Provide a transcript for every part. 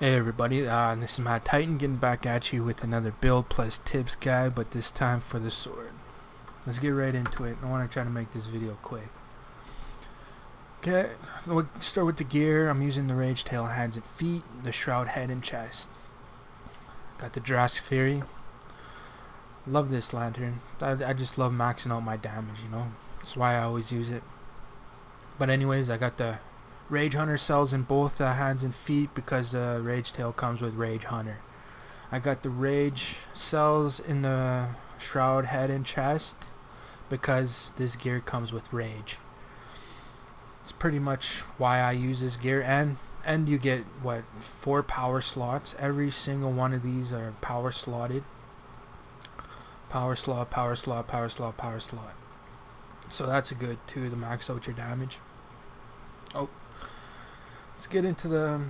Hey everybody, this is Matt Titan getting back at you with another build plus tips guide, but this time for the sword. Let's get right into it. I want to try to make this video quick. Okay, we'll start with the gear. I'm using the Rage Tail hands and feet, the Shroud head and chest. Got the Drask Fury. Love this lantern. I just love maxing out my damage, you know. That's why I always use it. But anyways, I got the Rage Hunter cells in both hands and feet because Rage Tail comes with Rage Hunter. I got the Rage cells in the Shroud head and chest because this gear comes with Rage. It's pretty much why I use this gear, and you get what, 4 power slots. Every single one of these are power slotted. Power slot, power slot, power slot, power slot. So that's a good too to max out your damage. Oh, let's get into the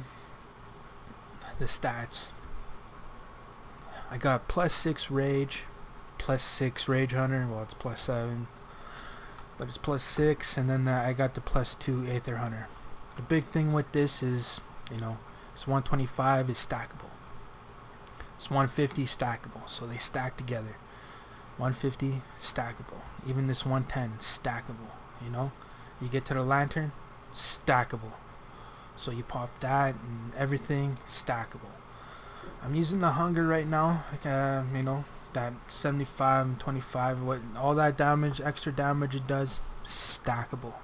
stats. I got +6 rage, +6 rage hunter. Well, it's +7, but it's +6, and then I got the +2 aether hunter. The big thing with this is, you know, it's 125 is stackable. It's 150 stackable, so they stack together. 150 stackable. Even this 110 stackable. You know, you get to the lantern, stackable. So you pop that and everything stackable. I'm using the hunger right now. You know, that 75 and 25, what all that damage, extra damage it does, stackable.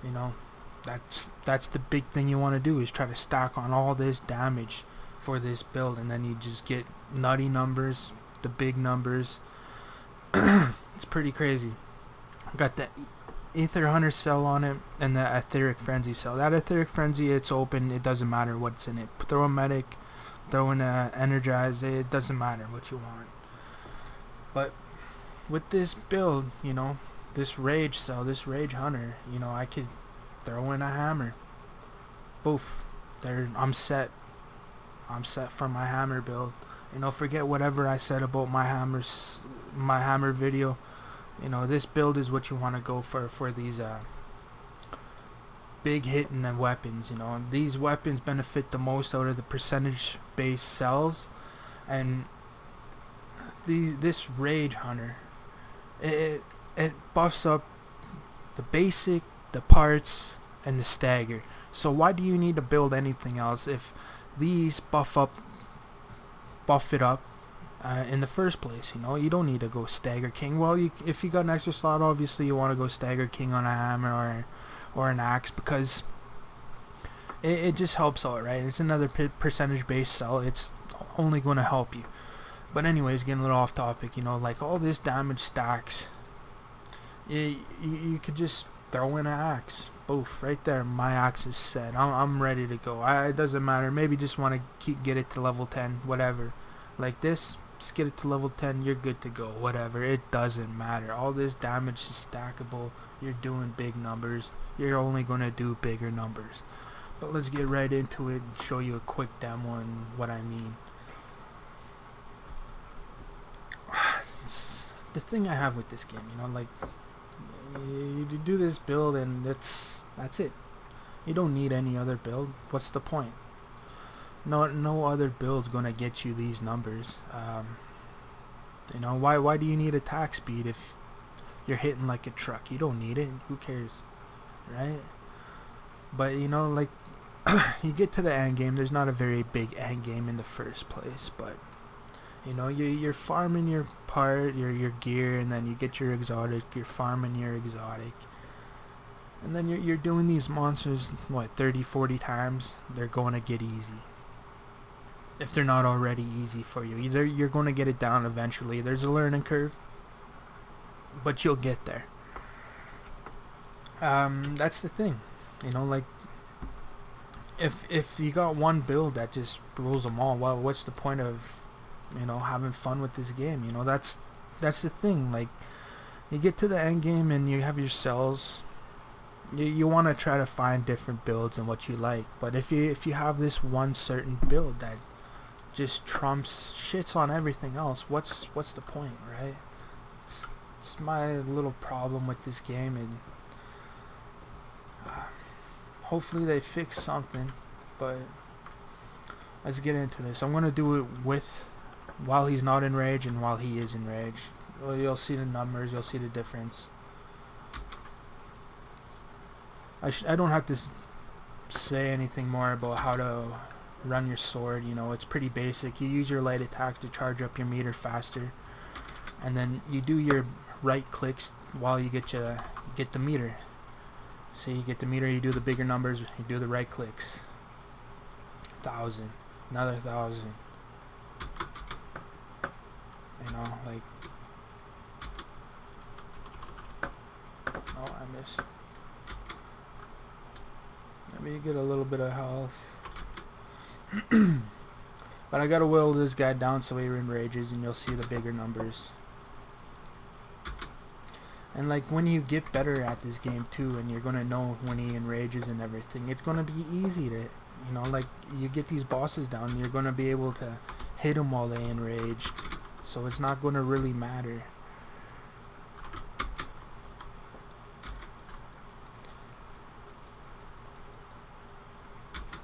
You know, that's the big thing you want to do, is try to stack on all this damage for this build, and then you just get nutty numbers, the big numbers. It's pretty crazy. Got the Aether Hunter cell on it and the Etheric Frenzy cell. That Etheric Frenzy, it's open. It doesn't matter what's in it. Throw a medic, throw in a Energize. It doesn't matter what you want. But with this build, you know, this Rage cell, this Rage Hunter, you know, I could throw in a hammer. Boof. There, I'm set. I'm set for my hammer build. You know, forget whatever I said about my hammer video. You know, this build is what you want to go for these big hitting and weapons. You know, these weapons benefit the most out of the percentage based cells, and this Rage Hunter, it buffs up the basic, the parts, and the stagger. So why do you need to build anything else if these buff it up in the first place? You know, you don't need to go Stagger King. Well, if you got an extra slot, obviously you want to go Stagger King on a hammer or an axe, because it just helps out, right? It's another percentage based cell. It's only going to help you. But anyways, getting a little off topic, you know, like all this damage stacks. You could just throw in an axe. Boof, right there. My axe is set. I'm ready to go. It doesn't matter. Maybe just want to get it to level 10, whatever. Like this, just get it to level 10. You're good to go. Whatever. It doesn't matter. All this damage is stackable. You're doing big numbers. You're only gonna do bigger numbers. But let's get right into it and show you a quick demo on what I mean. It's the thing I have with this game, you know, like, you do this build and that's it. You don't need any other build. What's the point? No other build's gonna get you these numbers. You know, why do you need attack speed if you're hitting like a truck? You don't need it. Who cares, right? But you know, like, you get to the end game. There's not a very big end game in the first place, but you know, you're farming your your gear, and then you get your exotic. You're farming your exotic, and then you're doing these monsters, what, 30-40 times. They're going to get easy, if they're not already easy for you. Either you're going to get it down eventually. There's a learning curve, but you'll get there. That's the thing, you know, like, if you got one build that just rules them all, well, what's the point of, you know, having fun with this game? You know, that's the thing. Like, you get to the end game and you have your cells. You want to try to find different builds and what you like. But if you have this one certain build that just trumps, shits on everything else, what's the point, right? It's my little problem with this game, and hopefully they fix something. But let's get into this. I'm gonna do it with while he's not in rage and while he is in rage. Well, you'll see the numbers, you'll see the difference. I don't have to say anything more about how to run your sword. You know, it's pretty basic. You use your light attack to charge up your meter faster, and then you do your right clicks while you get the meter. So you get the meter, you do the bigger numbers, you do the right clicks. 1,000, another 1,000. You know, like, oh, I missed. Maybe you get a little bit of health. But I gotta whittle this guy down so he enrages, and you'll see the bigger numbers. And like, when you get better at this game too, and you're gonna know when he enrages and everything, it's gonna be easy to, you know, like, you get these bosses down and you're gonna be able to hit them while they enrage, so it's not gonna really matter.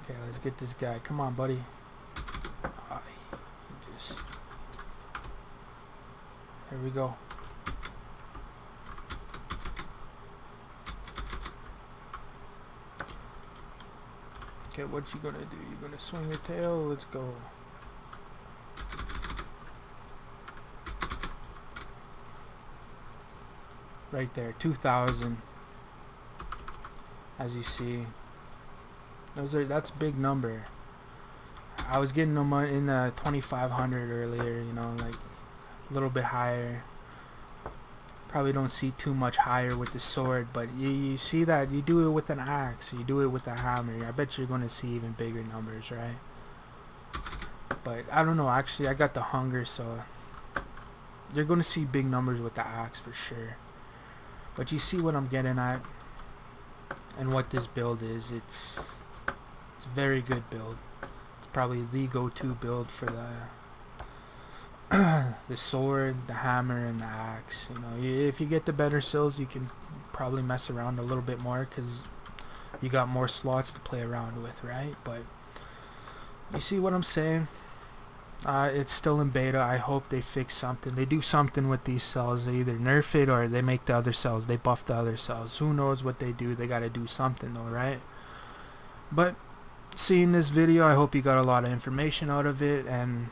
Okay, let's get this guy. Come on, buddy. Here we go. Okay, what you gonna do? You gonna swing your tail? Let's go. Right there, 2,000. As you see, that's a big number. I was getting them in 2,500 earlier. You know, like a little bit higher. Probably don't see too much higher with the sword, but you see that you do it with an axe, you do it with a hammer. I bet you're going to see even bigger numbers, right? But I don't know, actually I got the hunger, so you're going to see big numbers with the axe for sure. But you see what I'm getting at and what this build is. It's a very good build. It's probably the go-to build for the sword, the hammer, and the axe. You know, if you get the better skills, you can probably mess around a little bit more because you got more slots to play around with, right? But you see what I'm saying? It's still in beta. I hope they fix something. They do something with these cells. They either nerf it or they make the other cells. They buff the other cells. Who knows what they do? They got to do something though, right? But seeing this video, I hope you got a lot of information out of it and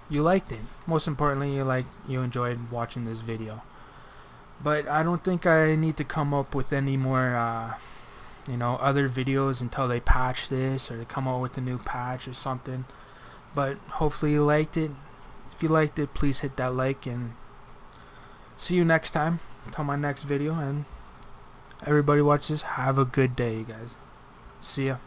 you liked it. Most importantly, you enjoyed watching this video. But I don't think I need to come up with any more you know, other videos until they patch this or they come out with a new patch or something. But hopefully you liked it. If you liked it, please hit that like, and see you next time until my next video. And everybody watch this, have a good day, you guys. See ya.